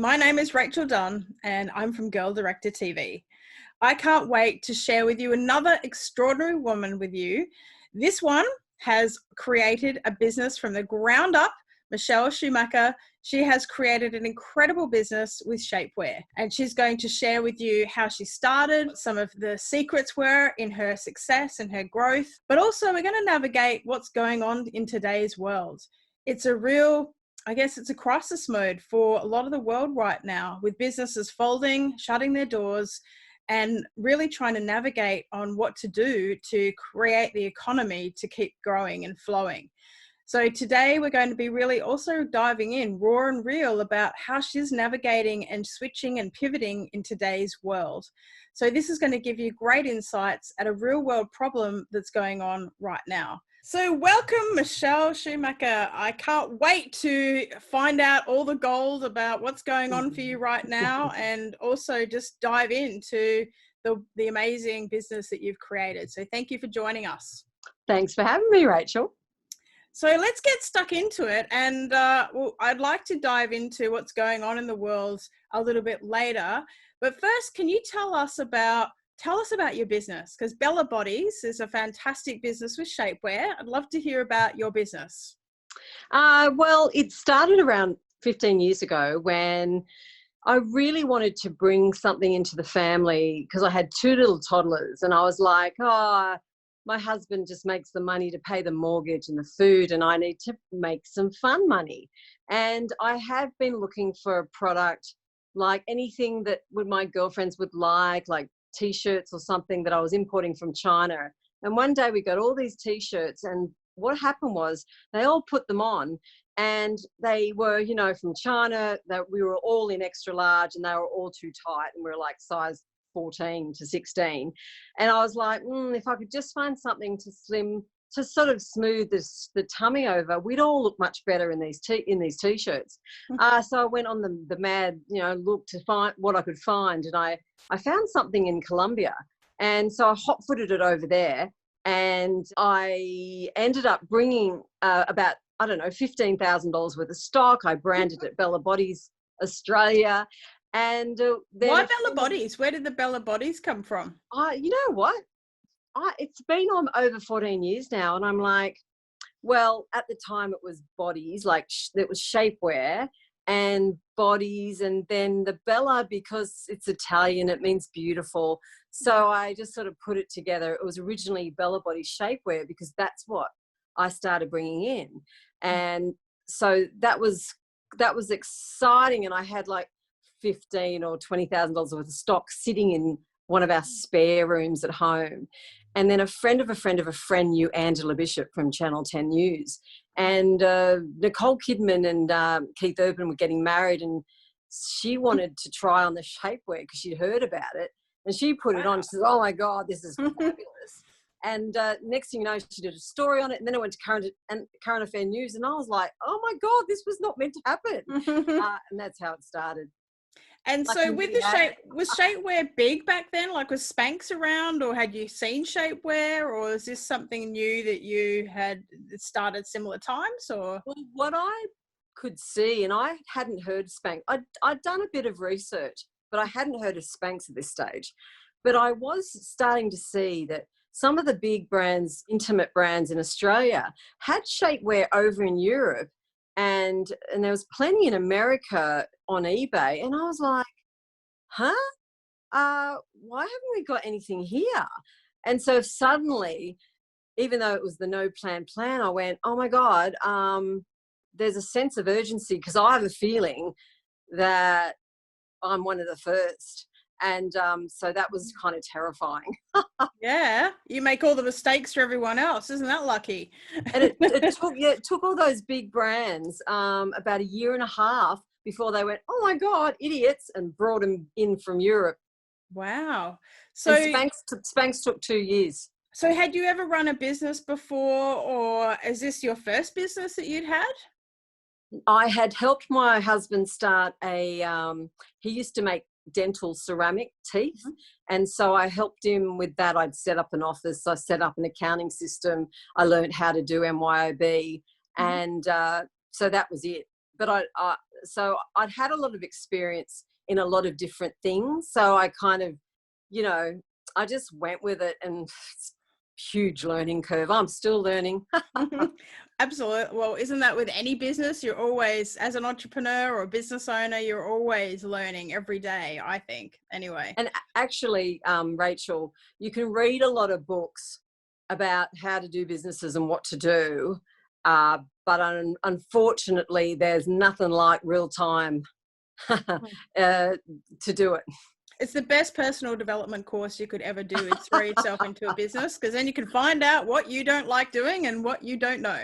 my name is Rachel Dunn and I'm from Girl Director TV. I can't wait to share with you another extraordinary woman with you. This one has created a business from the ground up. Michel Schuhmacher. She has created an incredible business with shapewear, and she's going to share with you how she started, some of the secrets were in her success and her growth, but also we're going to navigate what's going on in today's world. It's a real, I guess it's a crisis mode for a lot of the world right now, with businesses folding, shutting their doors, and really trying to navigate on what to do to create the economy to keep growing and flowing. So today we're going to be really also diving in raw and real about how she's navigating and switching and pivoting in today's world. So this is going to give you great insights at a real world problem that's going on right now. So welcome, Michel Schuhmacher. I can't wait to find out all the gold about what's going on for you right now, and also just dive into the amazing business that you've created. So thank you for joining us. Thanks for having me, Rachel. So let's get stuck into it, and I'd like to dive into what's going on in the world a little bit later. But first, can you tell us about your business? Because Bella Bodies is a fantastic business with shapewear. I'd love to hear about your business. Well, it started around 15 years ago when I really wanted to bring something into the family, because I had two little toddlers, and I was like, my husband just makes the money to pay the mortgage and the food, and I need to make some fun money. And I have been looking for a product like anything that my girlfriends would like T-shirts or something that I was importing from China. And one day we got all these T-shirts, and what happened was they all put them on, and they were, from China, that we were all in extra large, and they were all too tight, and we were like size 14 to 16. And I was like, if I could just find something to sort of smooth the tummy over, we'd all look much better in these T-shirts. So I went on the mad, look to find what I could find. And I found something in Colombia. And so I hot-footed it over there. And I ended up bringing about, $15,000 worth of stock. I branded it Bella Bodies Australia. And then why Bella Bodies? Where did the Bella Bodies come from? You know what? It's been on over 14 years now, and I'm like, well, at the time it was bodies, it was shapewear and bodies, and then the Bella, because it's Italian, it means beautiful. So I just sort of put it together. It was originally Bella Bodies shapewear because that's what I started bringing in, and so that was exciting, and I had $15,000 or $20,000 worth of stock sitting in one of our spare rooms at home. And then a friend of a friend of a friend knew Angela Bishop from Channel 10 News. And Nicole Kidman and Keith Urban were getting married, and she wanted to try on the shapewear because she'd heard about it. And she put it on. She said, oh, my God, this is fabulous. And next thing you know, she did a story on it. And then it went to current affair news. And I was like, oh, my God, this was not meant to happen. And that's how it started. And so with the was shapewear big back then? Was Spanx around, or had you seen shapewear, or is this something new that you had started similar times? Or well, what I could see, and I hadn't heard of Spanx. I'd done a bit of research, but I hadn't heard of Spanx at this stage. But I was starting to see that some of the big brands, intimate brands in Australia, had shapewear over in Europe. And there was plenty in America on eBay. And I was like, why haven't we got anything here? And so suddenly, even though it was the no plan, I went, oh, my God, there's a sense of urgency, because I have a feeling that I'm one of the first. And so that was kind of terrifying. Yeah, you make all the mistakes for everyone else. Isn't that lucky? And it took all those big brands about a year and a half before they went, oh, my God, idiots, and brought them in from Europe. Wow. So Spanx took 2 years. So had you ever run a business before, or is this your first business that you'd had? I had helped my husband start he used to make dental ceramic teeth. And so I helped him with that. I'd set up an office. I set up an accounting system. I learned how to do MYOB. And so that was it. But so I'd had a lot of experience in a lot of different things. So I kind of, you know, I just went with it, and huge learning curve. I'm still learning. Absolutely. Well, isn't that with any business? You're always, as an entrepreneur or a business owner, you're always learning every day, I think, anyway. And actually, Rachel, you can read a lot of books about how to do businesses and what to do. But unfortunately, there's nothing like real time to do it. It's the best personal development course you could ever do, is throw yourself into a business, because then you can find out what you don't like doing and what you don't know.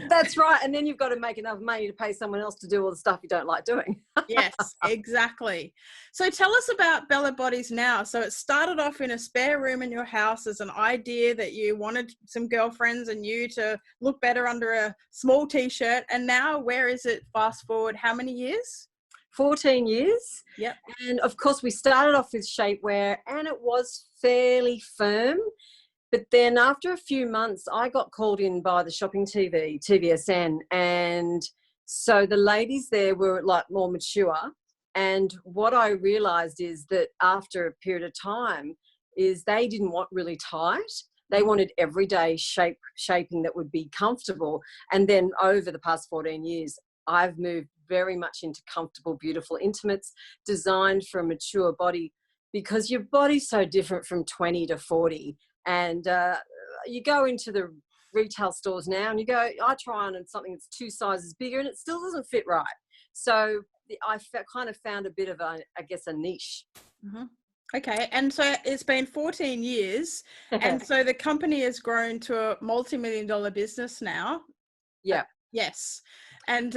That's right. And then you've got to make enough money to pay someone else to do all the stuff you don't like doing. Yes, exactly. So tell us about Bella Bodies now. So it started off in a spare room in your house as an idea that you wanted some girlfriends and you to look better under a small t-shirt. And now where is it? Fast forward how many years? 14 years. Yep. And of course, we started off with shapewear, and it was fairly firm. But then after a few months, I got called in by the shopping TV, TVSN. And so the ladies there were like more mature. And what I realized is that after a period of time is they didn't want really tight. They wanted everyday shaping that would be comfortable. And then over the past 14 years, I've moved very much into comfortable, beautiful intimates designed for a mature body, because your body's so different from 20 to 40. And you go into the retail stores now and you go, I try on something that's 2 sizes bigger and it still doesn't fit right. So I kind of found a bit of a niche. Mm-hmm. Okay. And so it's been 14 years. And so the company has grown to a multi-million-dollar business now. Yeah. Yes. And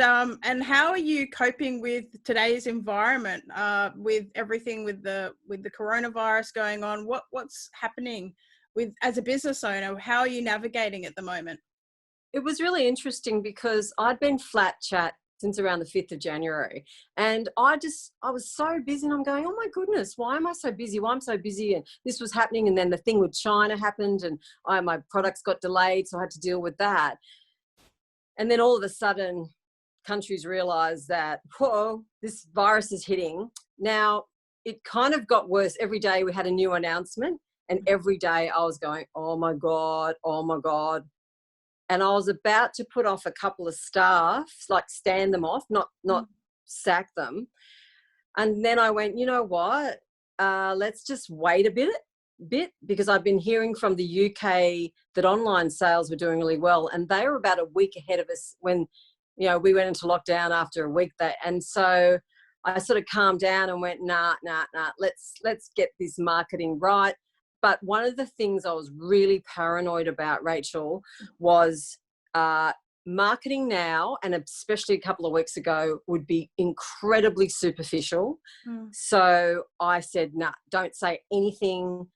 how are you coping with today's environment, with everything with the coronavirus going on? What's happening with, as a business owner? How are you navigating at the moment? It was really interesting because I'd been flat chat since around the 5th of January. And I was so busy, and I'm going, oh my goodness, why am I so busy? Why am I so busy? And this was happening. And then the thing with China happened, and my products got delayed. So I had to deal with that. And then all of a sudden, countries realised that, whoa, this virus is hitting. Now, it kind of got worse. Every day we had a new announcement, and every day I was going, oh my God, oh my God. And I was about to put off a couple of staff, like stand them off, not sack them. And then I went, you know what? Let's just wait a bit, because I've been hearing from the UK that online sales were doing really well, and they were about a week ahead of us when, we went into lockdown after a week. And so I sort of calmed down and went, nah, let's get this marketing right. But one of the things I was really paranoid about, Rachel, was marketing now, and especially a couple of weeks ago, would be incredibly superficial. So I said, nah, don't say anything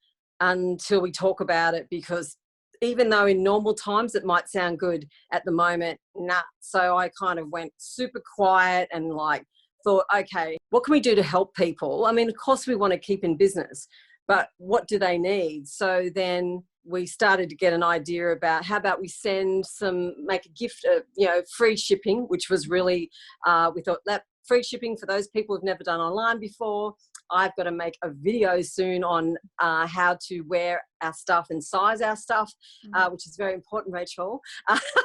until we talk about it, because even though in normal times it might sound good, at the moment, nah. So I kind of went super quiet and thought, okay, what can we do to help people? I mean, of course we want to keep in business, but what do they need? So then we started to get an idea about how about we make a gift, free shipping, which was really, we thought that free shipping for those people who've never done online before. I've got to make a video soon on how to wear our stuff and size our stuff, which is very important, Rachel.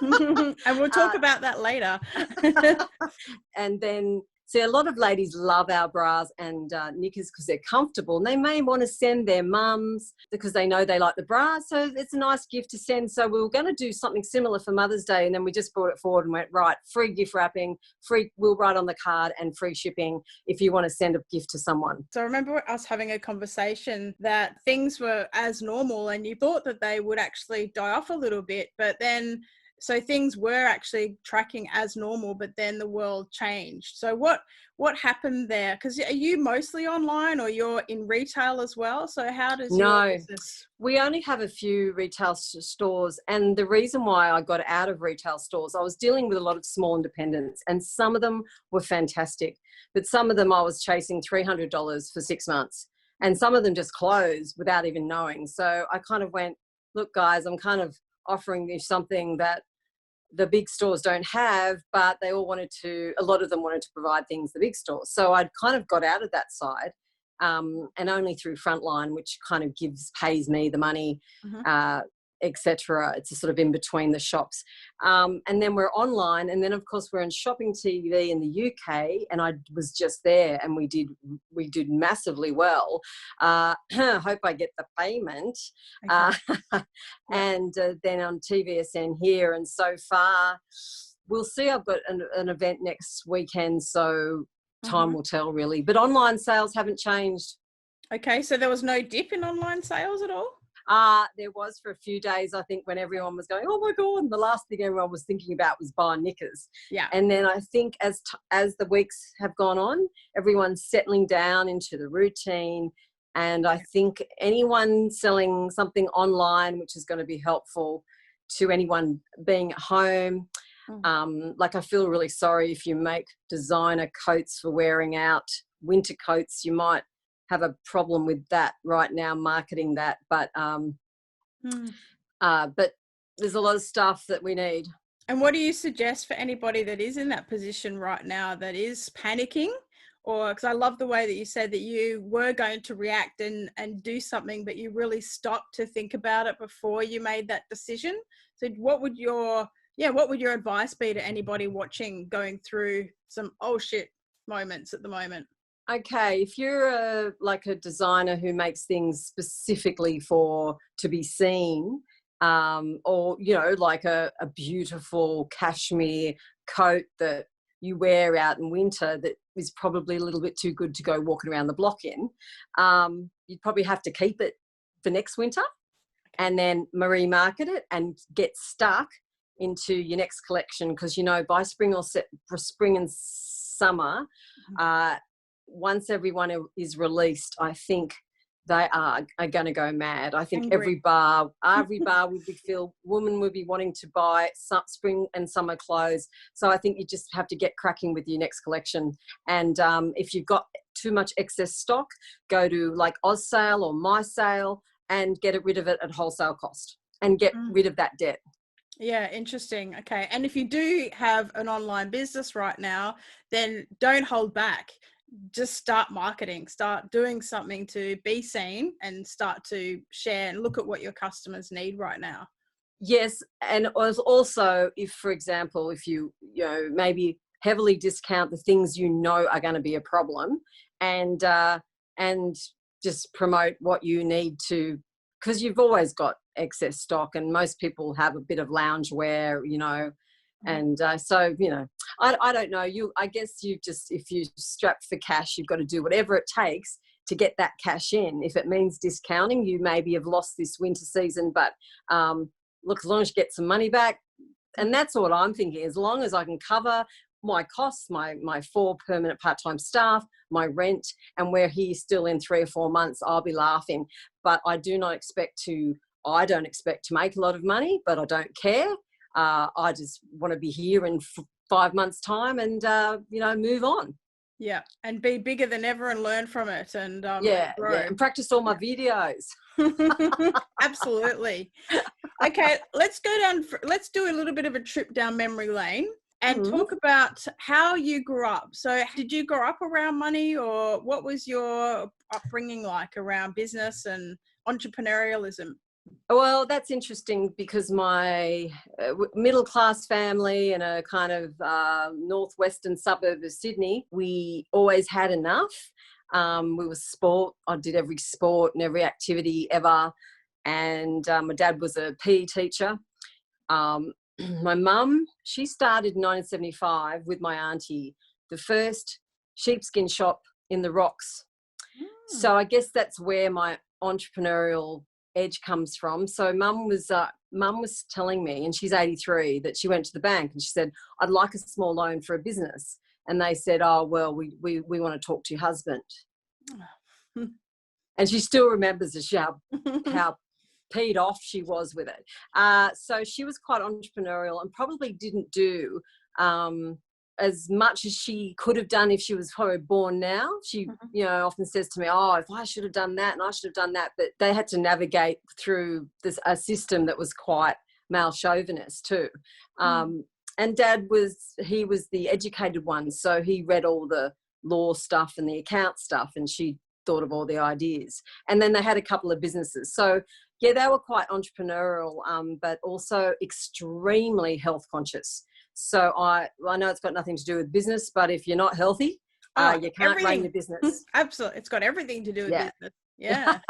And we'll talk about that later. And then, see, a lot of ladies love our bras and knickers because they're comfortable, and they may want to send their mums because they know they like the bras. So it's a nice gift to send. So we were going to do something similar for Mother's Day, and then we just brought it forward and went, right, free gift wrapping, we'll write on the card, and free shipping if you want to send a gift to someone. So I remember us having a conversation that things were as normal, and you thought that they would actually die off a little bit, but then so things were actually tracking as normal, but then the world changed. So what happened there? Because are you mostly online, or you're in retail as well? So how does your business? We only have a few retail stores, and the reason why I got out of retail stores, I was dealing with a lot of small independents, and some of them were fantastic, but some of them I was chasing $300 for 6 months, and some of them just closed without even knowing. So I kind of went, look guys, I'm kind of offering you something that the big stores don't have, but they all a lot of them wanted to provide things the big stores. So I'd kind of got out of that side, and only through Frontline, which kind of pays me the money, etc. It's a sort of in between the shops. And then we're online, and then of course we're in shopping TV in the UK, and I was just there, and we did massively well. Hope I get the payment. Okay. And then on TVSN here, and so far we'll see. I've got an event next weekend, so time will tell really. But online sales haven't changed. Okay, so there was no dip in online sales at all? There was for a few days, I think, when everyone was going, oh my God, and the last thing everyone was thinking about was buying knickers. Yeah. And then I think as the weeks have gone on, everyone's settling down into the routine. And I think anyone selling something online, which is going to be helpful to anyone being at home, like I feel really sorry if you make designer coats for wearing out, winter coats, you might have a problem with that right now, marketing that, but there's a lot of stuff that we need. And what do you suggest for anybody that is in that position right now that is panicking? Or, because I love the way that you said that you were going to react and do something, but you really stopped to think about it before you made that decision. So what would your advice be to anybody watching going through some oh shit moments at the moment? Okay, if you're a designer who makes things specifically to be seen, or, like a beautiful cashmere coat that you wear out in winter that is probably a little bit too good to go walking around the block in, you'd probably have to keep it for next winter and then market it and get stuck into your next collection, because, by spring and summer, once everyone is released, I think they are going to go mad. I think every bar woman would be wanting to buy some spring and summer clothes. So I think you just have to get cracking with your next collection. And if you've got too much excess stock, go to like Oz Sale or My Sale and get rid of it at wholesale cost and get rid of that debt. Yeah, interesting. Okay. And if you do have an online business right now, then don't hold back. Just start marketing, start doing something to be seen and start to share and look at what your customers need right now. Yes. And also, if, for example, if you maybe heavily discount the things are going to be a problem, and just promote what you need to, because you've always got excess stock, and most people have a bit of loungewear, and so I don't know, I guess if you strap for cash, you've got to do whatever it takes to get that cash in. If it means discounting, you maybe have lost this winter season, but look, as long as you get some money back, and that's what I'm thinking, as long as I can cover my costs, my 4 permanent part-time staff, my rent, and we're here still in 3 or 4 months, I'll be laughing. But I don't expect to make a lot of money, but I don't care. I just want to be here in 5 months' time and, move on. Yeah, and be bigger than ever and learn from it. And and practice all my videos. Absolutely. Okay, let's do a little bit of a trip down memory lane and talk about how you grew up. So did you grow up around money, or what was your upbringing like around business and entrepreneurialism? Well, that's interesting, because my middle-class family in a kind of northwestern suburb of Sydney, we always had enough. We were sport. I did every sport and every activity ever. And my dad was a PE teacher. My mum, she started in 1975 with my auntie, the first sheepskin shop in the Rocks. So I guess that's where my entrepreneurial edge comes from. So mum was telling me, and she's 83, that she went to the bank and she said, I'd like a small loan for a business. And they said, oh, well, we want to talk to your husband. And she still remembers how peed off she was with it. So she was quite entrepreneurial and probably didn't do as much as she could have done if she was born now. She, often says to me, oh, if I should have done that and I should have done that. But they had to navigate through a system that was quite male chauvinist too. Mm. And Dad was the educated one, so he read all the law stuff and the account stuff, and she thought of all the ideas. And then they had a couple of businesses. So yeah, they were quite entrepreneurial, but also extremely health conscious. So I know it's got nothing to do with business, but if you're not healthy, Oh, you can't run everything. your business. Absolutely. It's got everything to do with Yeah. business. Yeah.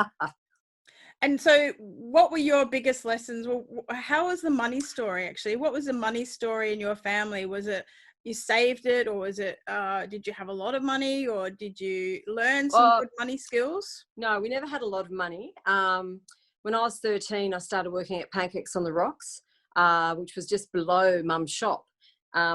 And so what were your biggest lessons? Well, how was the money story actually? What was the money story in your family? Was it you saved it, or was it did you have a lot of money, or did you learn some good money skills? No, we never had a lot of money. When I was 13, I started working at Pancakes on the Rocks, which was just below Mum's shop.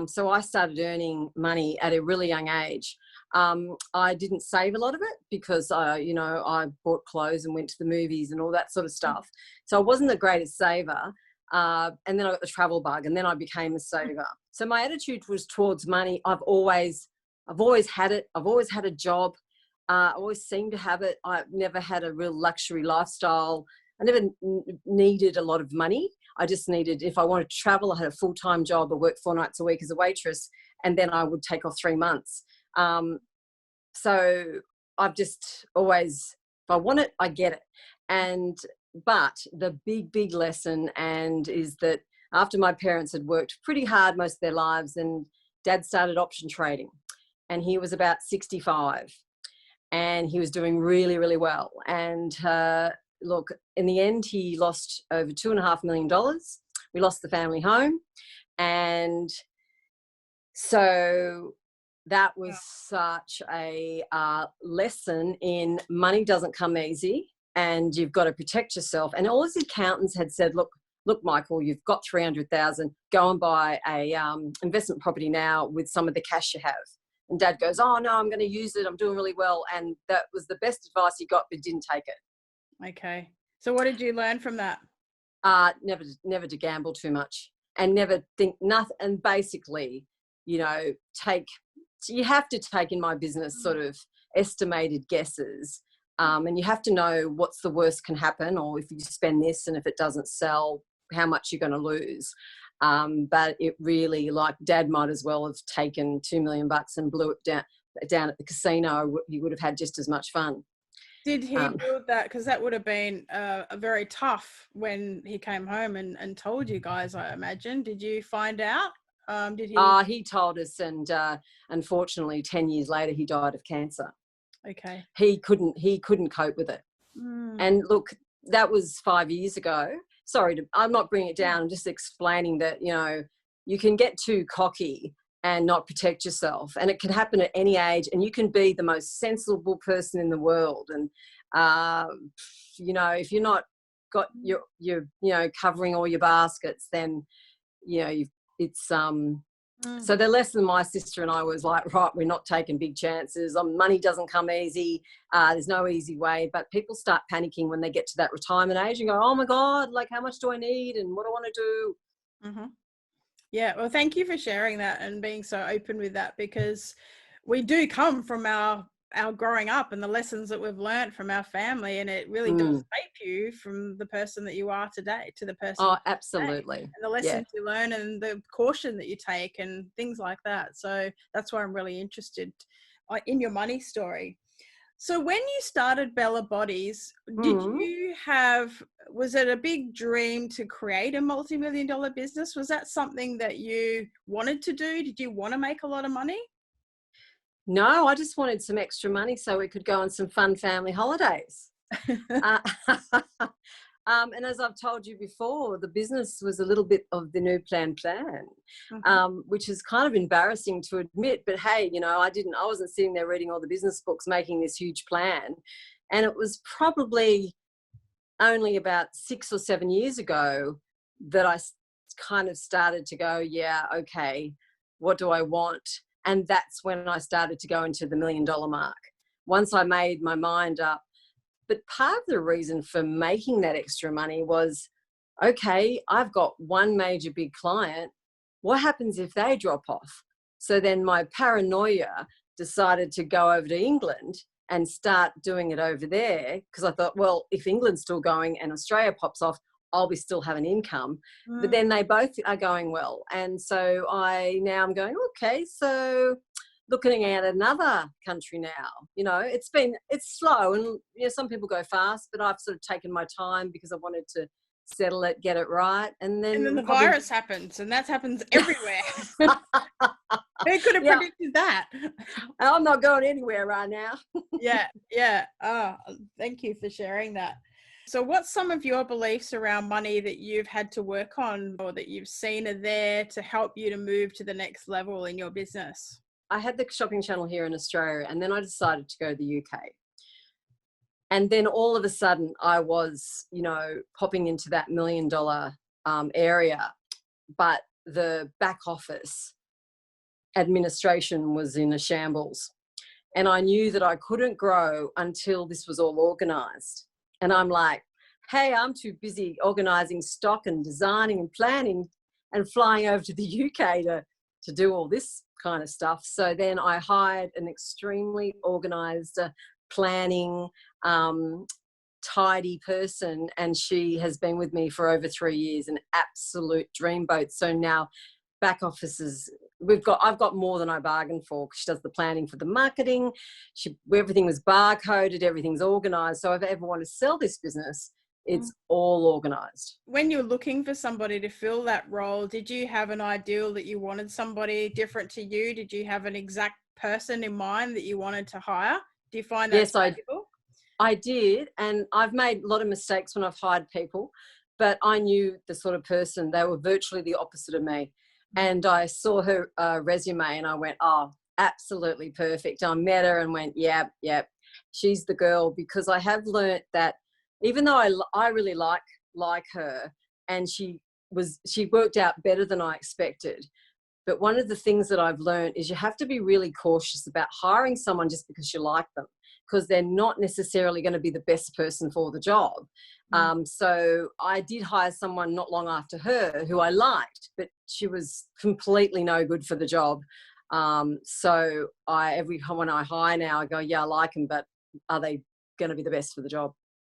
So I started earning money at a really young age. I didn't save a lot of it because, I bought clothes and went to the movies and all that sort of stuff. So I wasn't the greatest saver. And then I got the travel bug, and then I became a saver. So my attitude was towards money. I've always had it. I've always had a job. I always seemed to have it. I've never had a real luxury lifestyle. I never needed a lot of money. I just needed, if I wanted to travel, I had a full-time job. I worked 4 nights a week as a waitress, and then I would take off 3 months. So I've just always, if I want it, I get it. But the big lesson is that after my parents had worked pretty hard most of their lives, and Dad started option trading, and he was about 65, and he was doing really, really well. And look, in the end, he lost over $2.5 million. We lost the family home. And so that was such a lesson in money doesn't come easy, and you've got to protect yourself. And all his accountants had said, look, Michael, you've got 300,000, go and buy a investment property now with some of the cash you have. And Dad goes, oh no, I'm going to use it. I'm doing really well. And that was the best advice he got, but didn't take it. Okay. So what did you learn from that? Never to gamble too much, and never think nothing. And basically, you have to take in my business sort of estimated guesses. And you have to know what's the worst can happen, or if you spend this and if it doesn't sell, how much you're going to lose. But it really, like, Dad might as well have taken $2 million and blew it down at the casino. He would have had just as much fun. Did he build that? Because that would have been a very tough when he came home and told you guys, I imagine. Did you find out? Did he? He told us, and unfortunately, 10 years later, he died of cancer. Okay. He couldn't cope with it. And look, that was 5 years ago. Sorry, I'm not bringing it down. I'm just explaining that, you can get too cocky and not protect yourself. And it can happen at any age, and you can be the most sensible person in the world. And, if you're not got your covering all your baskets, then, so the lesson my sister and I was like, right, we're not taking big chances. Money doesn't come easy. There's no easy way. But people start panicking when they get to that retirement age and go, oh my God, like, how much do I need and what do I want to do? Mm-hmm. Yeah. Well, thank you for sharing that and being so open with that, because we do come from our growing up and the lessons that we've learned from our family, and it really does shape you from the person that you are today to the person. Oh, absolutely. And the lessons you learn and the caution that you take and things like that. So that's why I'm really interested in your money story. So when you started Bella Bodies, was it a big dream to create a multi-million-dollar business? Was that something that you wanted to do? Did you want to make a lot of money? No, I just wanted some extra money so we could go on some fun family holidays. And as I've told you before, the business was a little bit of the new plan, which is kind of embarrassing to admit. But hey, I wasn't sitting there reading all the business books, making this huge plan. And it was probably only about 6 or 7 years ago that I kind of started to go, yeah, okay, what do I want? And that's when I started to go into the $1 million mark. Once I made my mind up. But part of the reason for making that extra money was, okay, I've got one major big client. What happens if they drop off? So then my paranoia decided to go over to England and start doing it over there, because I thought, well, if England's still going and Australia pops off, I'll be still have an income. But Mm. then they both are going well. And so I'm going, okay, so looking at another country now. It's slow, and some people go fast, but I've sort of taken my time because I wanted to settle it, get it right, and And then then the probably virus happens, and that happens everywhere. Who could have yeah, predicted that? I'm not going anywhere right now. Yeah, yeah. Oh, thank you for sharing that. So what's some of your beliefs around money that you've had to work on, or that you've seen are there to help you to move to the next level in your business? I had the shopping channel here in Australia, and then I decided to go to the UK. And then all of a sudden I was, popping into that $1 million area, but the back office administration was in a shambles. And I knew that I couldn't grow until this was all organized. And I'm like, hey, I'm too busy organizing stock and designing and planning and flying over to the UK to do all this kind of stuff. So then I hired an extremely organized, planning, tidy person, and she has been with me for over 3 years, an absolute dreamboat. So now back offices, I've got more than I bargained for. She does the planning for the marketing. Everything was barcoded, everything's organized. So if I ever want to sell this business, it's all organized. When you're looking for somebody to fill that role, did you have an ideal that you wanted somebody different to you? Did you have an exact person in mind that you wanted to hire? Do you find that Yes, valuable? I did. And I've made a lot of mistakes when I've hired people, but I knew the sort of person. They were virtually the opposite of me. And I saw her resume and I went, oh, absolutely perfect. I met her and went, yep, she's the girl, because I have learnt that even though I really like her, and she worked out better than I expected. But one of the things that I've learned is you have to be really cautious about hiring someone just because you like them, because they're not necessarily going to be the best person for the job. So I did hire someone not long after her who I liked, but she was completely no good for the job. So every when I hire now, I go, yeah, I like them, but are they going to be the best for the job?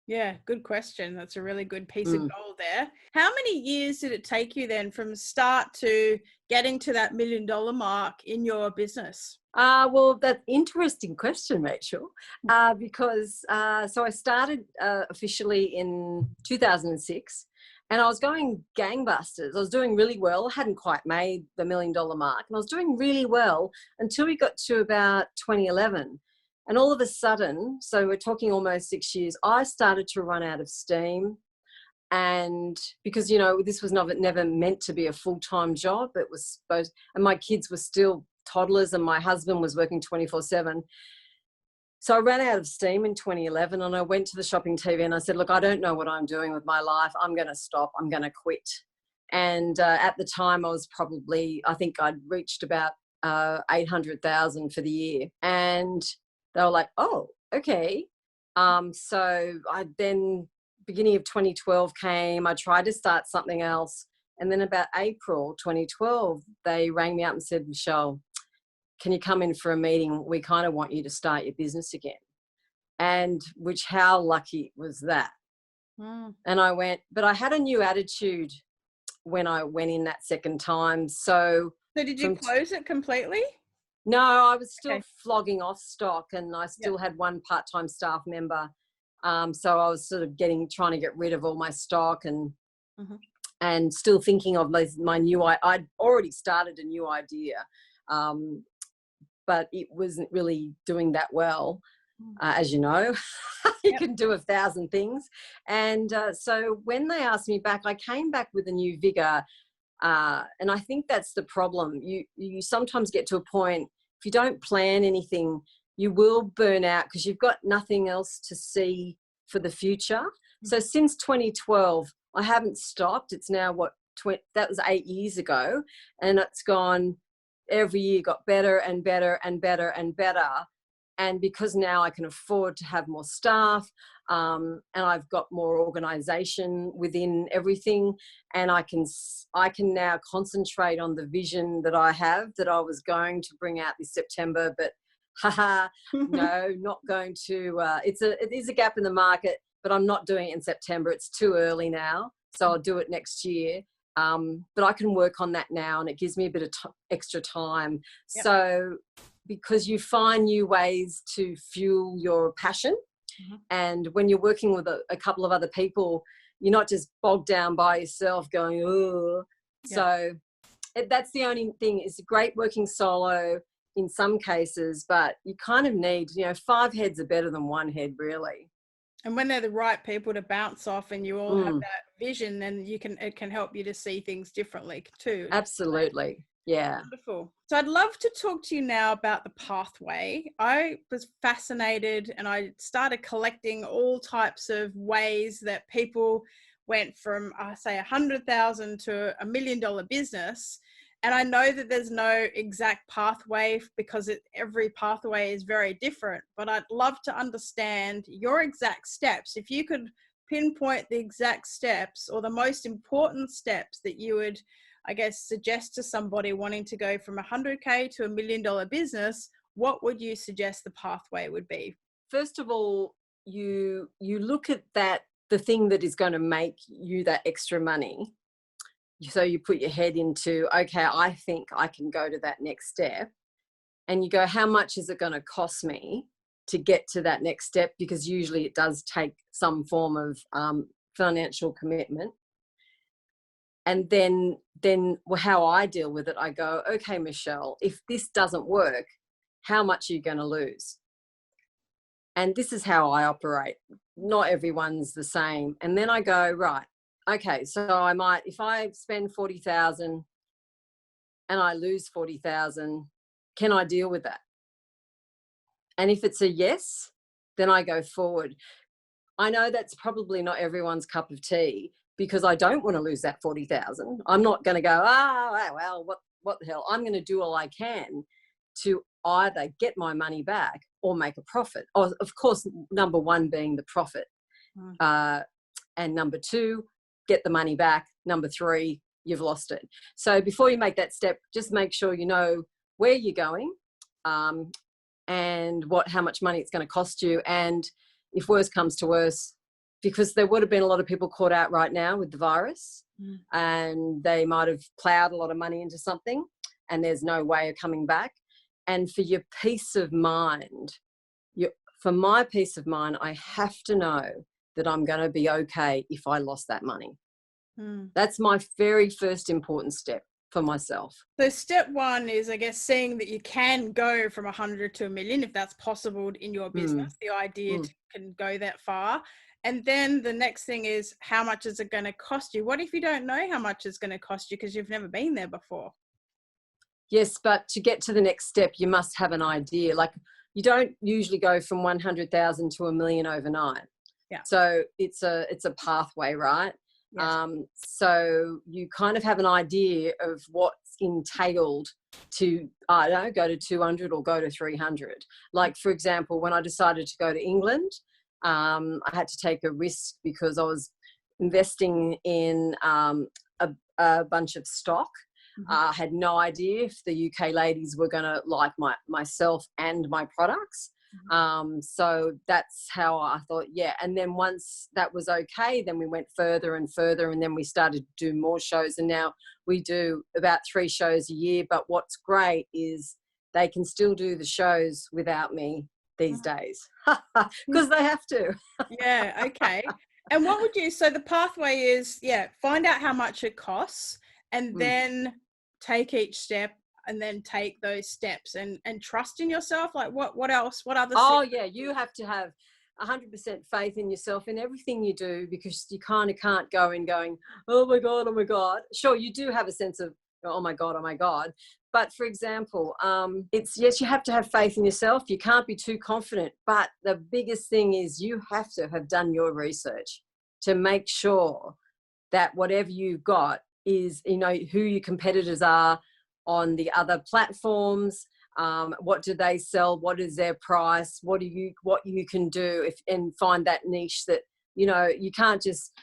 Yeah, good question. That's a really good piece of gold there. How many years did it take you then from start to getting to that $1 million mark in your business? Well, that's an interesting question, Rachel, because so I started officially in 2006, and I was going gangbusters. I was doing really well. I hadn't quite made the $1 million mark, and I was doing really well until we got to about 2011. And all of a sudden, so we're talking almost 6 years, I started to run out of steam. And because, this was never meant to be a full-time job, it was supposed, and my kids were still toddlers and my husband was working 24/7. So I ran out of steam in 2011, and I went to the shopping TV and I said, look, I don't know what I'm doing with my life. I'm going to stop. I'm going to quit. And at the time I was I think I'd reached about 800,000 for the year. And they were like, oh, okay. So I then, beginning of 2012 came, I tried to start something else. And then about April 2012, they rang me up and said, Michelle, can you come in for a meeting? We kind of want you to start your business again. And how lucky was that? And I went, but I had a new attitude when I went in that second time. So did you close it completely? No, I was still flogging off stock, and I still had one part-time staff member. So I was sort of trying to get rid of all my stock and still thinking of my I'd already started a new idea, but it wasn't really doing that well. As you know, you can do 1,000 things. And so when they asked me back, I came back with a new vigor. And I think that's the problem. You sometimes get to a point, if you don't plan anything, you will burn out because you've got nothing else to see for the future. So since 2012, I haven't stopped. It's now that was 8 years ago, and it's gone every year, got better and better and better and better. And because now I can afford to have more staff, and I've got more organisation within everything, and I can now concentrate on the vision that I have, that I was going to bring out this September, but no, not going to. It is a gap in the market, but I'm not doing it in September. It's too early now. so I'll do it next year. But I can work on that now, and it gives me a bit of extra time. Yep. So because you find new ways to fuel your passion, and when you're working with a couple of other people, you're not just bogged down by yourself going, oh. So that's the only thing. It's great working solo in some cases, but you kind of need, 5 heads are better than 1 head, really. And when they're the right people to bounce off and you all have that vision, then it can help you to see things differently too. Absolutely. Yeah. Wonderful. So I'd love to talk to you now about the pathway. I was fascinated and I started collecting all types of ways that people went from, say, 100,000 to $1 million business. And I know that there's no exact pathway because every pathway is very different, but I'd love to understand your exact steps. If you could pinpoint the exact steps or the most important steps that you would, I guess, suggest to somebody wanting to go from 100K to $1 million business, what would you suggest the pathway would be? First of all, you look at that, the thing that is going to make you that extra money. So you put your head into, okay, I think I can go to that next step. And you go, how much is it going to cost me to get to that next step? Because usually it does take some form of financial commitment. And then how I deal with it, I go, okay, Michelle, if this doesn't work, how much are you going to lose? And this is how I operate. Not everyone's the same. And then I go, right, okay, so I might, if I spend 40,000 and I lose 40,000, can I deal with that? And if it's a yes, then I go forward. I know that's probably not everyone's cup of tea because I don't want to lose that 40,000. I'm not going to go, well, what the hell? I'm going to do all I can to either get my money back or make a profit. Of course, number 1 being the profit. And number 2, get the money back. Number 3, you've lost it. So before you make that step, just make sure you know where you're going and how much money it's going to cost you. And if worse comes to worse, because there would have been a lot of people caught out right now with the virus and they might have plowed a lot of money into something and there's no way of coming back. And for your peace of mind, for my peace of mind, I have to know that I'm going to be okay if I lost that money. That's my very first important step for myself. So step 1 is, I guess, seeing that you can go from 100 to $1 million if that's possible in your business. The idea can go that far. And then the next thing is, how much is it going to cost you? What if you don't know how much it's going to cost you because you've never been there before? Yes, but to get to the next step, you must have an idea. Like, you don't usually go from 100,000 to $1 million overnight. Yeah. So it's a pathway, right? Yes. So you kind of have an idea of what's entailed to, I don't know, go to 200 or go to 300. Like, for example, when I decided to go to England, I had to take a risk because I was investing in a bunch of stock. I had no idea if the UK ladies were going to like myself and my products. So that's how I thought, yeah. And then once that was okay, then we went further and further, and then we started to do more shows. And now we do about 3 shows a year. But what's great is they can still do the shows without me these days because they have to. Yeah. Okay. And what would you, so the pathway is, find out how much it costs and then take each step and then take those steps and trust in yourself. Like what else? What other? Oh yeah, you have to have 100% faith in yourself in everything you do, because you kind of can't go in going, oh my God. Sure, you do have a sense of, oh my God. But for example, yes, you have to have faith in yourself. You can't be too confident. But the biggest thing is you have to have done your research to make sure that whatever you've got is, who your competitors are on the other platforms. What do they sell? What is their price? What you can do and find that niche that, you can't just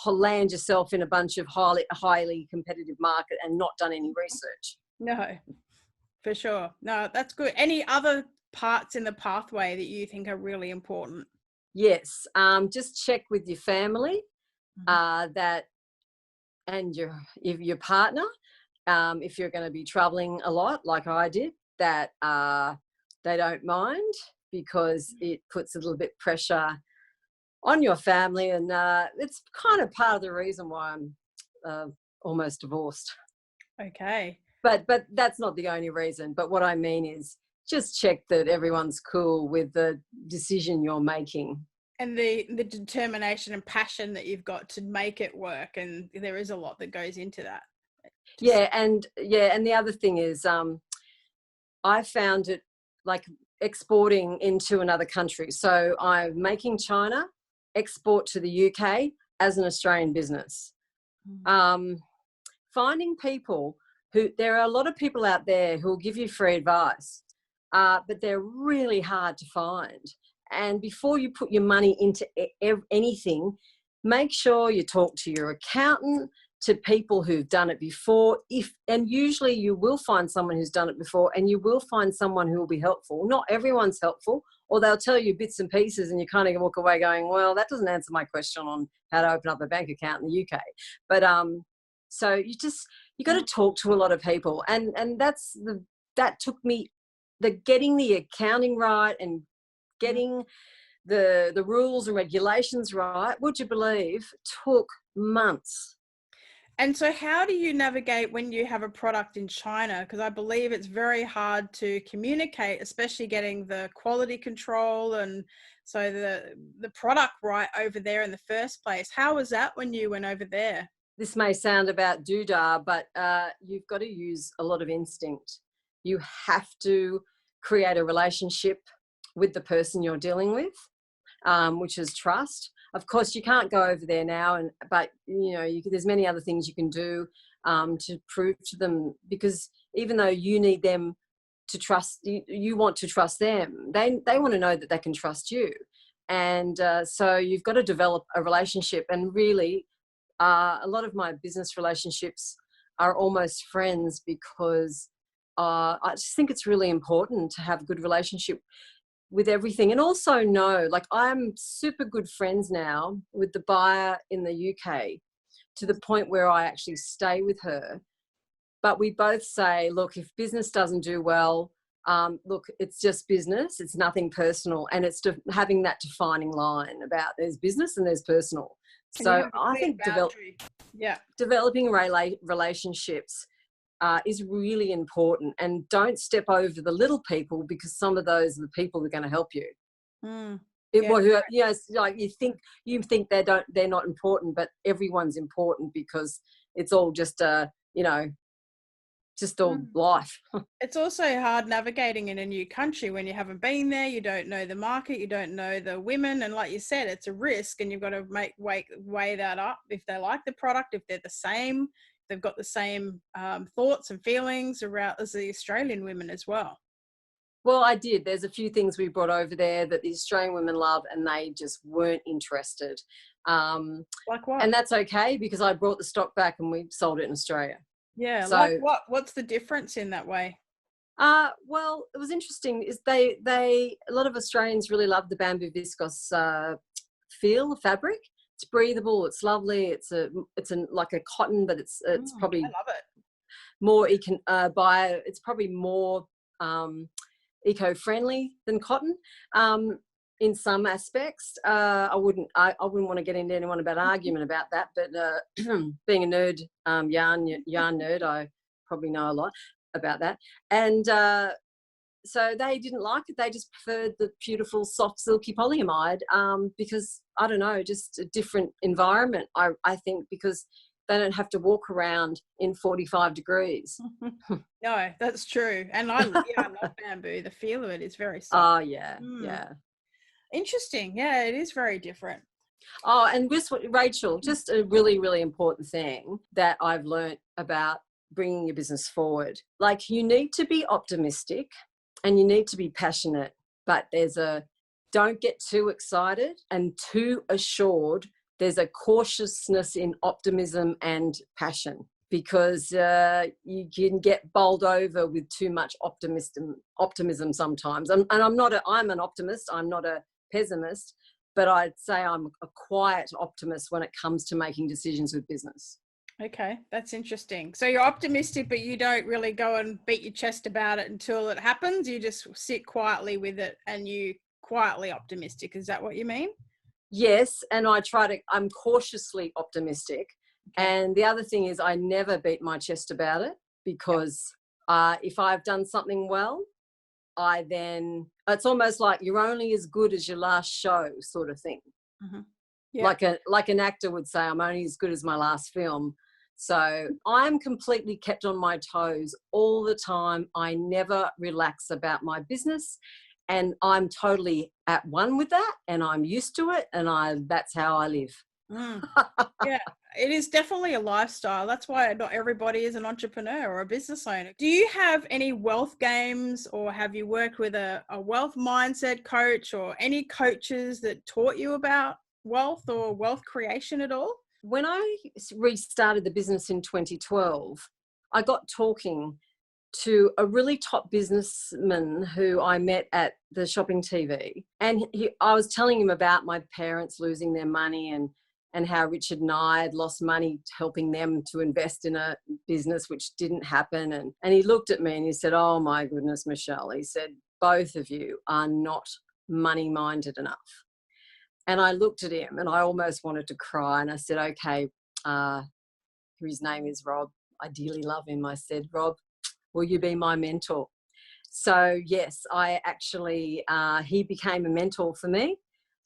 land yourself in a bunch of highly competitive market and not done any research. No, for sure. No, that's good. Any other parts in the pathway that you think are really important? Yes. Just check with your family that and your partner, if you're going to be traveling a lot like I did, that they don't mind, because it puts a little bit pressure on your family, and it's kind of part of the reason why I'm almost divorced. Okay. But that's not the only reason. But what I mean is, just check that everyone's cool with the decision you're making. And the determination and passion that you've got to make it work, and there is a lot that goes into that. And the other thing is, I found it like exporting into another country. So I'm making China, export to the UK as an Australian business. Finding people there are a lot of people out there who will give you free advice, but they're really hard to find. And before you put your money into anything, make sure you talk to your accountant, to people who've done it before. And usually you will find someone who's done it before, and you will find someone who will be helpful. Not everyone's helpful, or they'll tell you bits and pieces and you kind of walk away going, well, that doesn't answer my question on how to open up a bank account in the UK. But so you got to talk to a lot of people, and that took me getting the accounting right and getting the rules and regulations right. Would you believe, took months. And so how do you navigate when you have a product in China? Because I believe it's very hard to communicate, especially getting the quality control and so the product right over there in the first place. How was that when you went over there? This may sound about doodah, but you've got to use a lot of instinct. You have to create a relationship with the person you're dealing with, which is trust. Of course, you can't go over there now, but there's many other things you can do to prove to them, because even though you need them to trust, you want to trust them. They want to know that they can trust you, and so you've got to develop a relationship. And really, a lot of my business relationships are almost friends, because I just think it's really important to have a good relationship with everything. And also know, like, I'm super good friends now with the buyer in the UK, to the point where I actually stay with her. But we both say, look, if business doesn't do well, look, it's just business. It's nothing personal. And it's having that defining line about there's business and there's personal. So I think developing relationships is really important, and don't step over the little people, because some of those are the people that are going to help you. Like you think they're not important, but everyone's important, because it's all just just all life. It's also hard navigating in a new country when you haven't been there. You don't know the market, you don't know the women, and like you said, it's a risk, and you've got to weigh that up. If they like the product, if they're the same, they've got the same thoughts and feelings around as the Australian women as well. Well, I did. There's a few things we brought over there that the Australian women love, and they just weren't interested. Like what? And that's okay, because I brought the stock back and we sold it in Australia. Yeah. So, like what? What's the difference in that way? Well, it was interesting. Is a lot of Australians really love the bamboo viscose feel of fabric. It's breathable. It's lovely. It's like a cotton, but it's probably, I love it. More it's probably more eco-friendly than cotton in some aspects. I wouldn't want to get into anyone about argument about that, but being a nerd, yarn nerd, I probably know a lot about that. And so they didn't like it. They just preferred the beautiful, soft, silky polyamide because, I don't know, just a different environment, I think, because they don't have to walk around in 45 degrees. No, that's true. And I love bamboo. The feel of it is very soft. Oh, yeah, yeah. Interesting. Yeah, it is very different. Oh, and this, Rachel, just a really, really important thing that I've learnt about bringing your business forward. Like, you need to be optimistic and you need to be passionate, but don't get too excited and too assured. There's a cautiousness in optimism and passion, because you can get bowled over with too much optimism sometimes. And I'm an optimist. I'm not a pessimist, but I'd say I'm a quiet optimist when it comes to making decisions with business. Okay, that's interesting. So you're optimistic, but you don't really go and beat your chest about it until it happens. You just sit quietly with it and you quietly optimistic. Is that what you mean? Yes, and I'm cautiously optimistic. Okay. And the other thing is I never beat my chest about it, Yep. because if I've done something well, it's almost like you're only as good as your last show sort of thing. Mhm. Yep. Like an actor would say, I'm only as good as my last film. So I'm completely kept on my toes all the time. I never relax about my business, and I'm totally at one with that, and I'm used to it, and that's how I live. Mm. Yeah, it is definitely a lifestyle. That's why not everybody is an entrepreneur or a business owner. Do you have any wealth games, or have you worked with a wealth mindset coach or any coaches that taught you about wealth or wealth creation at all? When I restarted the business in 2012, I got talking to a really top businessman who I met at the shopping TV. And I was telling him about my parents losing their money, and how Richard and I had lost money helping them to invest in a business, which didn't happen. And he looked at me and he said, oh my goodness, Michelle, he said, both of you are not money minded enough. And I looked at him and I almost wanted to cry. And I said, okay, his name is Rob. I dearly love him. I said, Rob, will you be my mentor? So yes, I actually, he became a mentor for me.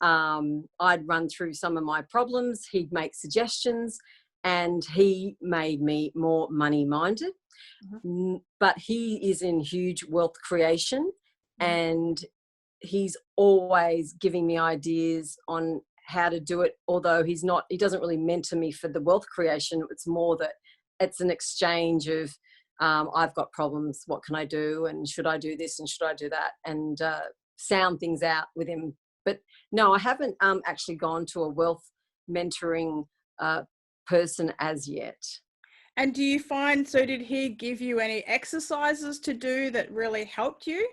I'd run through some of my problems. He'd make suggestions, and he made me more money minded. But he is in huge wealth creation, and he's always giving me ideas on how to do it. Although he doesn't really mentor me for the wealth creation. It's more that it's an exchange of, I've got problems, what can I do, and should I do this and should I do that, and sound things out with him. But no, I haven't actually gone to a wealth mentoring person as yet. And do you find, so did he give you any exercises to do that really helped you?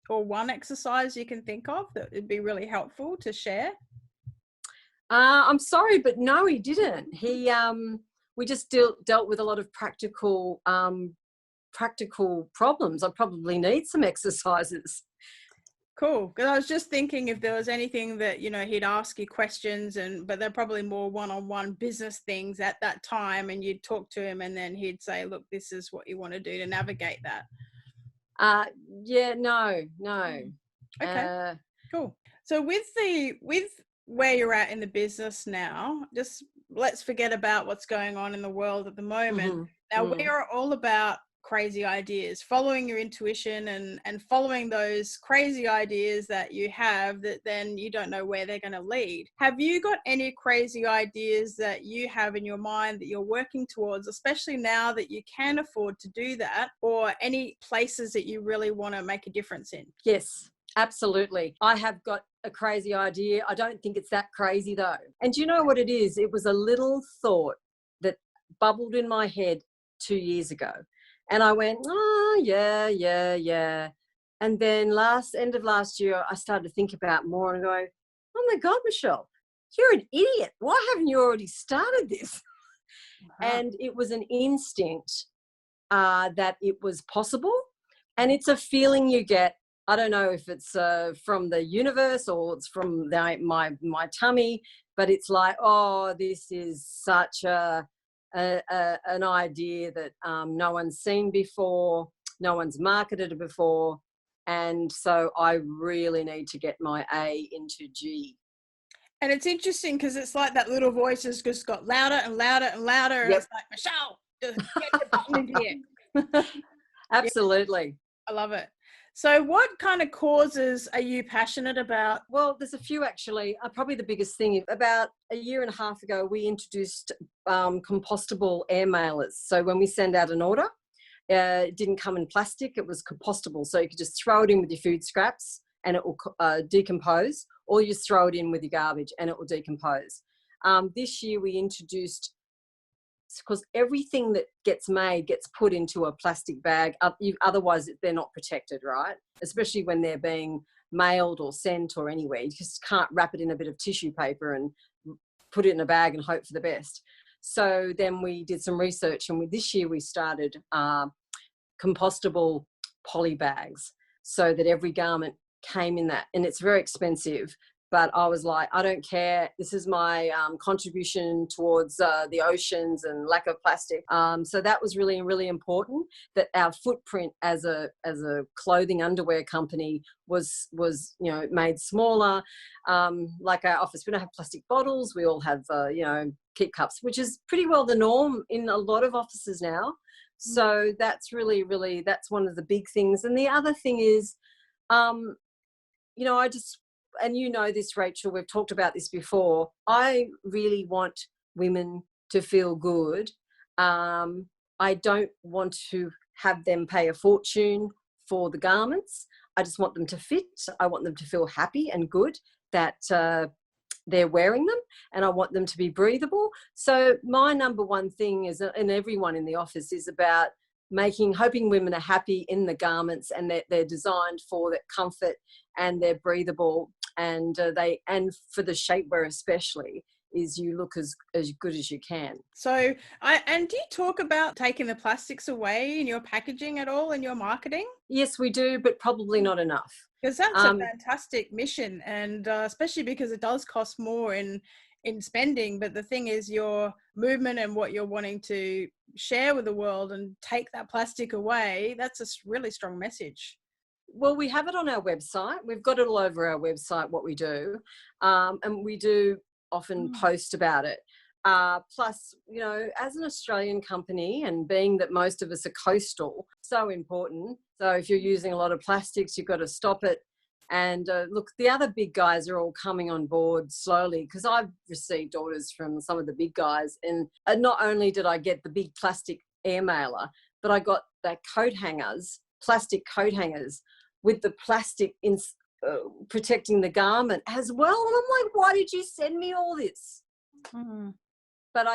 Or one exercise you can think of that would be really helpful to share? I'm sorry, but no, he didn't. We just dealt with a lot of practical problems. I probably need some exercises. Cool. Because I was just thinking if there was anything that, he'd ask you questions, but they're probably more one-on-one business things at that time, and you'd talk to him and then he'd say, look, this is what you want to do to navigate that. Yeah, no. Okay, cool. So with where you're at in the business now, just let's forget about what's going on in the world at the moment. Now, we are all about crazy ideas, following your intuition and following those crazy ideas that you have that then you don't know where they're going to lead. Have you got any crazy ideas that you have in your mind that you're working towards, especially now that you can afford to do that, or any places that you really want to make a difference in? Yes, absolutely. I have got a crazy idea. I don't think it's that crazy though. And do you know what it is? It was a little thought that bubbled in my head 2 years ago. And I went, oh, yeah. And then end of last year, I started to think about more and go, oh my God, Michelle, you're an idiot. Why haven't you already started this? And it was an instinct that it was possible. And it's a feeling you get. I don't know if it's from the universe or it's from my tummy, but it's like, oh, this is such an idea that no one's seen before, no one's marketed it before, and so I really need to get my A into G. And it's interesting because it's like that little voice has just got louder and louder and louder. And it's like, Michelle, just get your button in here. Absolutely. Yeah, I love it. So what kind of causes are you passionate about? Well, there's a few actually. Probably the biggest thing, about a year and a half ago, we introduced compostable air mailers. So when we send out an order, it didn't come in plastic, it was compostable. So you could just throw it in with your food scraps and it will decompose, or you just throw it in with your garbage and it will decompose. This year we introduced, because everything that gets made gets put into a plastic bag. Otherwise, they're not protected, right? Especially when they're being mailed or sent or anywhere. You just can't wrap it in a bit of tissue paper and put it in a bag and hope for the best. So then we did some research, and this year we started compostable poly bags, so that every garment came in that. And it's very expensive, but I was like, I don't care. This is my contribution towards the oceans and lack of plastic. So that was really, really important, that our footprint as a clothing underwear company was made smaller. Like our office, we don't have plastic bottles. We all have keep cups, which is pretty well the norm in a lot of offices now. So that's really, really, that's one of the big things. And the other thing is, and you know this, Rachel, we've talked about this before, I really want women to feel good. I don't want to have them pay a fortune for the garments. I just want them to fit. I want them to feel happy and good that they're wearing them, and I want them to be breathable. So my number one thing is, and everyone in the office, is about hoping women are happy in the garments, and they're designed for that comfort, and they're breathable, and for the shapewear especially, is you look as good as you can. So, and do you talk about taking the plastics away in your packaging at all, in your marketing? Yes, we do, but probably not enough. Because that's a fantastic mission, and especially because it does cost more in spending. But the thing is, your movement and what you're wanting to share with the world and take that plastic away, that's a really strong message. Well, we have it on our website. We've got it all over our website, what we do. And we do often post about it. Plus, as an Australian company, and being that most of us are coastal, so important. So if you're using a lot of plastics, you've got to stop it. And look, the other big guys are all coming on board slowly, because I've received orders from some of the big guys. And not only did I get the big plastic air mailer, but I got the coat hangers, plastic coat hangers, with the plastic protecting the garment as well. And I'm like, why did you send me all this? But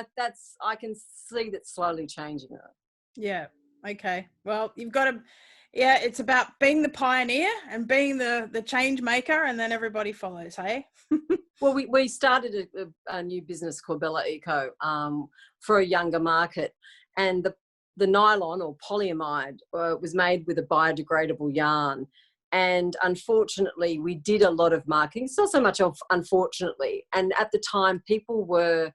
I can see that slowly changing it. Yeah. Okay. Well, you've got to, it's about being the pioneer and being the change maker, and then everybody follows, hey? Well, we started a new business called Bella Eco for a younger market, and the nylon or polyamide was made with a biodegradable yarn. And unfortunately, we did a lot of marketing. It's not so much of unfortunately. And at the time, people were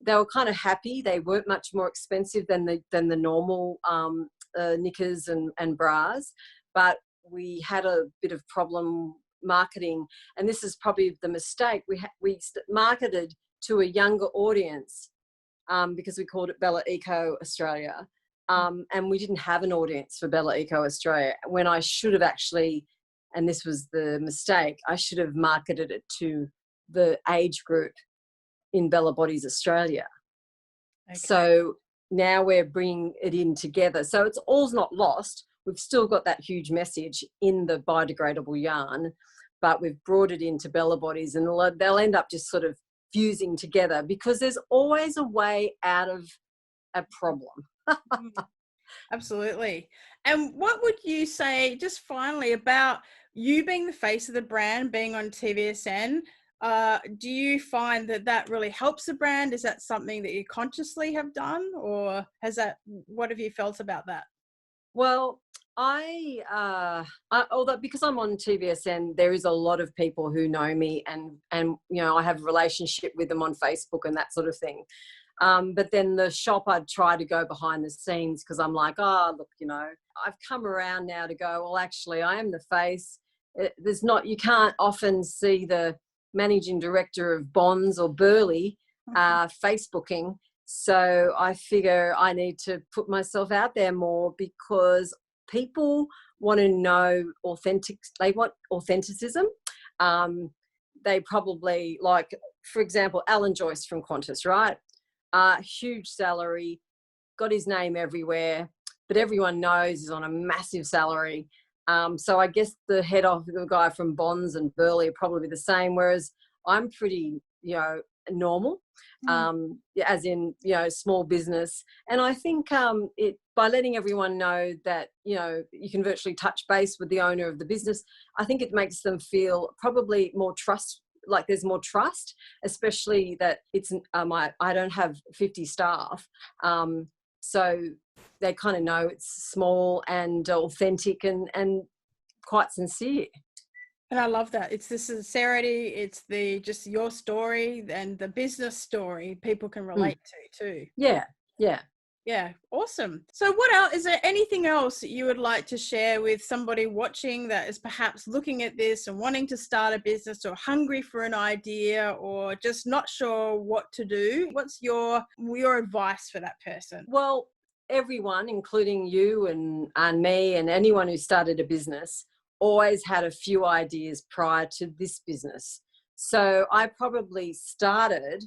kind of happy. They weren't much more expensive than the normal knickers and bras. But we had a bit of problem marketing, and this is probably the mistake. We marketed to a younger audience because we called it Bella Eco Australia. And we didn't have an audience for Bella Eco Australia, when I should have actually, and this was the mistake, I should have marketed it to the age group in Bella Bodies Australia. Okay. So now we're bringing it in together. So it's all's not lost. We've still got that huge message in the biodegradable yarn, but we've brought it into Bella Bodies, and they'll end up just sort of fusing together, because there's always a way out of a problem. Absolutely. And what would you say, just finally, about you being the face of the brand, being on TVSN? Do you find that really helps the brand? Is that something that you consciously have done, or what have you felt about that? Well, although because I'm on TVSN, there is a lot of people who know me, and I have a relationship with them on Facebook and that sort of thing. But then the shop, I'd try to go behind the scenes, because I'm like, look, I've come around now to go, well, actually, I am the face. You can't often see the managing director of Bonds or Burley Facebooking. So I figure I need to put myself out there more, because people want to know they want authenticism. They probably, like, for example, Alan Joyce from Qantas, right? Huge salary, got his name everywhere, but everyone knows he's on a massive salary. So I guess the guy from Bonds and Burley are probably the same, whereas I'm pretty, normal, as in, small business. And I think by letting everyone know that, you can virtually touch base with the owner of the business, I think it makes them feel probably more like there's more trust, especially that it's I don't have 50 staff, so they kind of know it's small and authentic and quite sincere. And I love that. It's the sincerity, it's the just your story and the business story people can relate to too. Yeah, yeah. Yeah, awesome. So what else, is there anything else that you would like to share with somebody watching that is perhaps looking at this and wanting to start a business or hungry for an idea or just not sure what to do? What's your advice for that person? Well, everyone, including you and me and anyone who started a business, always had a few ideas prior to this business. So I probably started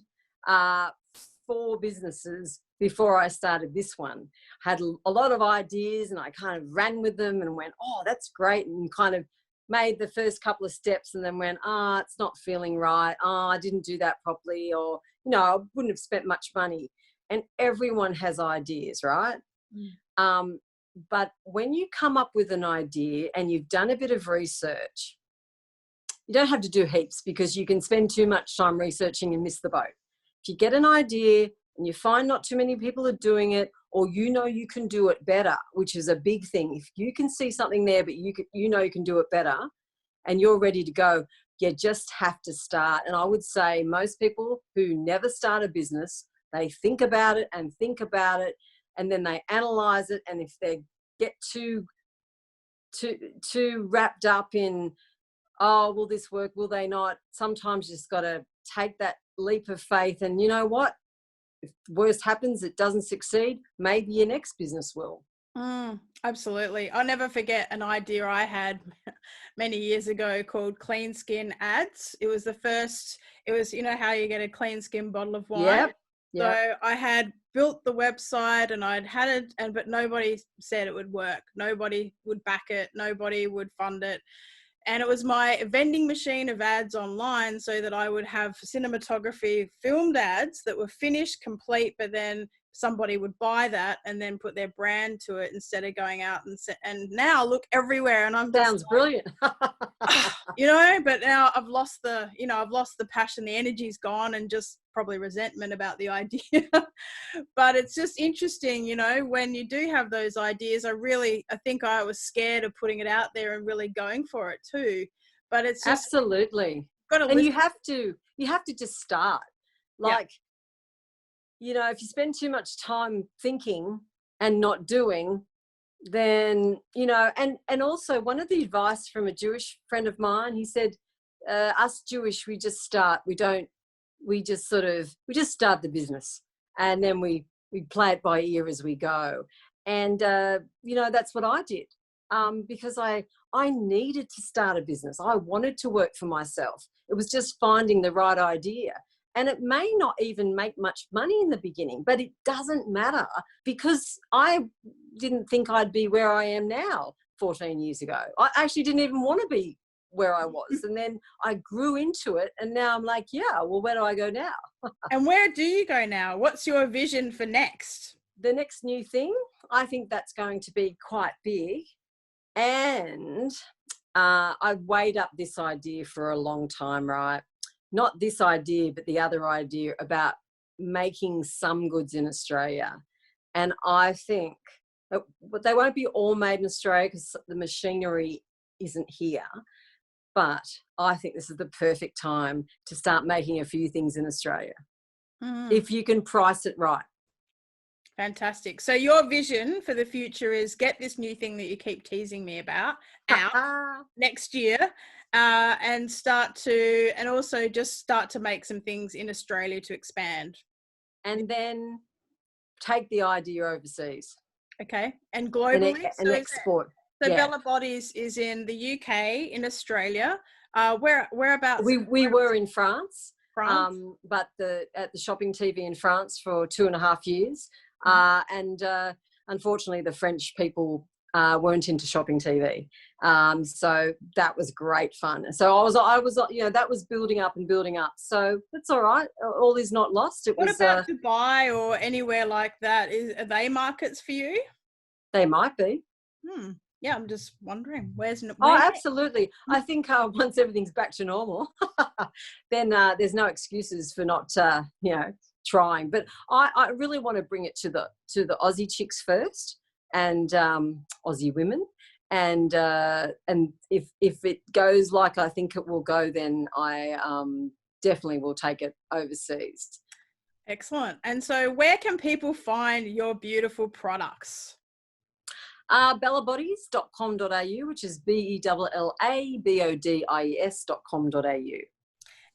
4 businesses before I started this one. Had a lot of ideas and I kind of ran with them and went, oh, that's great, and kind of made the first couple of steps and then went, it's not feeling right. I didn't do that properly, or, I wouldn't have spent much money. And everyone has ideas, right? But when you come up with an idea and you've done a bit of research, you don't have to do heaps because you can spend too much time researching and miss the boat. If you get an idea and you find not too many people are doing it, or you can do it better, which is a big thing. If you can see something there, but you can do it better and you're ready to go, you just have to start. And I would say most people who never start a business, they think about it and and then they analyze it. And if they get too wrapped up in, oh, will this work? Will they not? Sometimes you just got to take that leap of faith. And you know what? If worst happens, it doesn't succeed, maybe your next business will. Absolutely. I'll never forget an idea I had many years ago called Clean Skin Ads. It was how you get a clean skin bottle of wine. Yep. So I had built the website and I'd had it, but nobody said it would work. Nobody would back it. Nobody would fund it. And it was my vending machine of ads online, so that I would have cinematography filmed ads that were finished, complete, but then somebody would buy that and then put their brand to it instead of going out and now look everywhere. And I'm sounds brilliant. But now I've lost the passion, the energy's gone, and just probably resentment about the idea. But it's just interesting, when you do have those ideas. I think I was scared of putting it out there and really going for it too. But it's just absolutely. And you have to just start. If you spend too much time thinking and not doing, then, and also one of the advice from a Jewish friend of mine, he said, us Jewish, we just start. We just start the business and then we play it by ear as we go. And, that's what I did because I needed to start a business. I wanted to work for myself. It was just finding the right idea. And it may not even make much money in the beginning, but it doesn't matter because I didn't think I'd be where I am now 14 years ago. I actually didn't even want to be where I was. And then I grew into it and now I'm like, yeah, well, where do I go now? And where do you go now? What's your vision for next? The next new thing, I think that's going to be quite big. And I weighed up this idea for a long time, right? Not this idea, but the other idea about making some goods in Australia. And I think they won't be all made in Australia because the machinery isn't here. But I think this is the perfect time to start making a few things in Australia, if you can price it right. Fantastic. So your vision for the future is get this new thing that you keep teasing me about out next year, and also just start to make some things in Australia to expand. And then take the idea overseas. Okay. And globally? And export. So Bella Bodies is in the UK, in Australia. Whereabouts? We were in France. France? But at the Shopping TV in France for 2.5 years. And unfortunately the French people weren't into Shopping TV. So that was great fun. So I was, that was building up and building up. So that's all right. All is not lost. What about Dubai or anywhere like that? Are they markets for you? They might be. Yeah, I'm just wondering Oh, where absolutely. I think once everything's back to normal, then there's no excuses for not, trying. But I really want to bring it to the Aussie chicks first, and Aussie women, and if it goes like I think it will go, then I definitely will take it overseas. Excellent. And so where can people find your beautiful products? Bellabodies.com.au, which is BELLABODIES.com.au.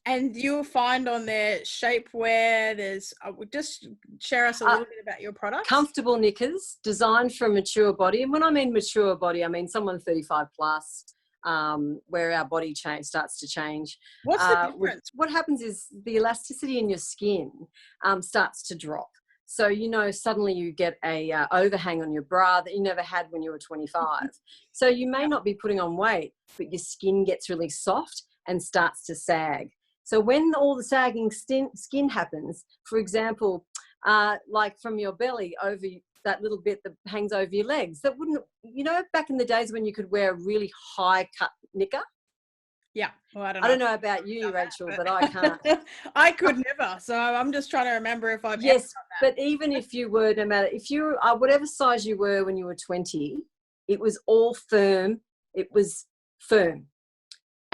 And you'll find on there shapewear. There's just share us a little bit about your products. Comfortable knickers designed for a mature body. And when I mean mature body, I mean someone 35 plus, where our body starts to change. What's the difference? What happens is the elasticity in your skin starts to drop. So, suddenly you get a overhang on your bra that you never had when you were 25. So you may not be putting on weight, but your skin gets really soft and starts to sag. So when all the sagging skin happens, for example, like from your belly over that little bit that hangs over your legs, that wouldn't, back in the days when you could wear a really high cut knicker. Yeah. Well, I don't know about you, Rachel, but I can't. I could never. So I'm just trying to remember if I've Yes, but even if you were, no matter if you whatever size you were when you were 20, it was all firm. It was firm.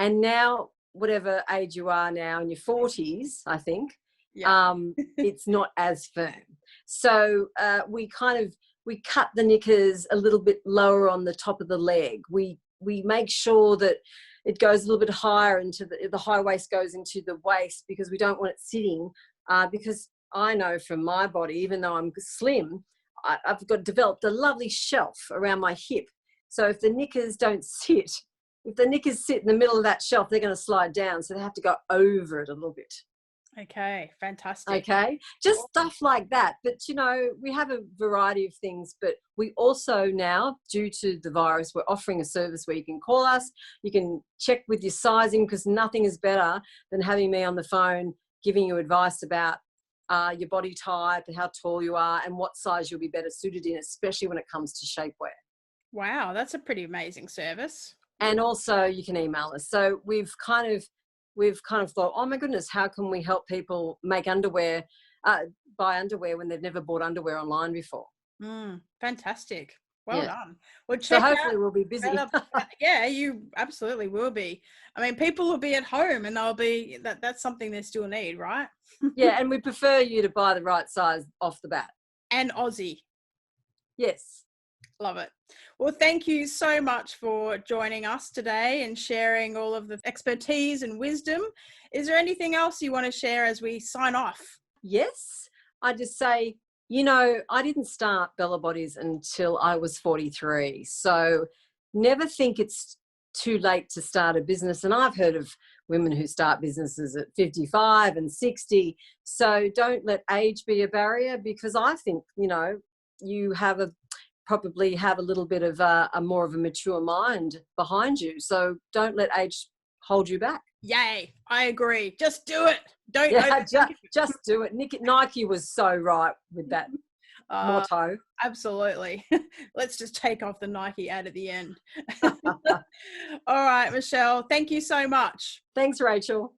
And now, whatever age you are now in your 40s, I think, it's not as firm. So we cut the knickers a little bit lower on the top of the leg. We make sure that it goes a little bit higher into the high waist goes into the waist, because we don't want it sitting. Because I know from my body, even though I'm slim, I've developed a lovely shelf around my hip. So if the knickers don't sit, if the knickers sit in the middle of that shelf, they're going to slide down. So they have to go over it a little bit. Okay, fantastic. Okay, just stuff like that. But, we have a variety of things, but we also now, due to the virus, we're offering a service where you can call us, you can check with your sizing, because nothing is better than having me on the phone giving you advice about your body type and how tall you are and what size you'll be better suited in, especially when it comes to shapewear. Wow, that's a pretty amazing service. And also you can email us. So we've kind of thought, oh my goodness, how can we help people make underwear, buy underwear when they've never bought underwear online before? Fantastic. Well done. Well, so hopefully we'll be busy. Yeah, you absolutely will be. I mean, people will be at home and they'll be, that's something they still need, right? Yeah, and we prefer you to buy the right size off the bat. And Aussie. Yes. Love it. Well, thank you so much for joining us today and sharing all of the expertise and wisdom. Is there anything else you want to share as we sign off? Yes. I just say, I didn't start Bella Bodies until I was 43. So never think it's too late to start a business. And I've heard of women who start businesses at 55 and 60. So don't let age be a barrier, because I think, you probably have a little bit of a more of a mature mind behind you. So don't let age hold you back. Yay. I agree. Just do it. Just do it. Nike was so right with that motto. Absolutely. Let's just take off the Nike ad at the end. All right, Michelle, thank you so much. Thanks, Rachel.